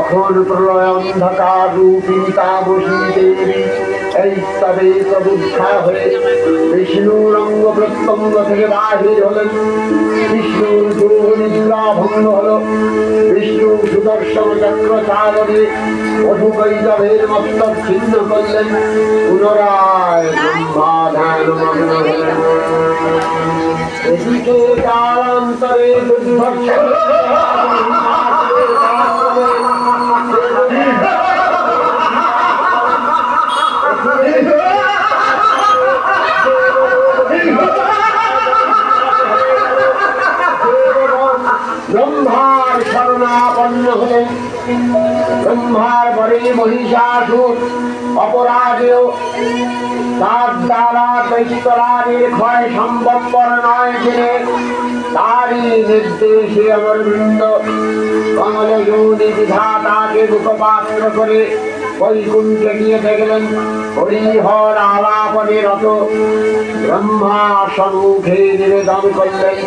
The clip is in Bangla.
তখন প্রলয় অন্ধকার রূপিণী তামসী দেবী এই তবে প্রবুদ্ধা হয়ে বিষ্ণুর অঙ্গ প্রত্যঙ্গ থেকে বাহির হলেন। বিষ্ণুর গুরু নিদ্রা ভঙ্গ হল। বিষ্ণু সুদর্শন চক্র চালনে মধুকৈজবের মস্তক ছিন্ন করলেন। পুনরায় ব্রহ্মা ধ্যান মগ্ন হলেন। এদিকে কালান্তরে ব্রহ্মার শরণাপন্ন হলেন। ব্রহ্মার পরে মহিষাসুর অপরাজেয় তার দ্বারা দৈত্যরাজের ক্ষয় সম্ভবপর নয় জেনে তারই নির্দেশে অমরবৃন্দ কমলযোনি বিধাতাকে মুখপাত্র করে বৈকুণ্ঠে নিয়ে দেখলেন। হরিহর আলাপনে রত ব্রহ্মা সম্মুখে নিবেদন করলেন।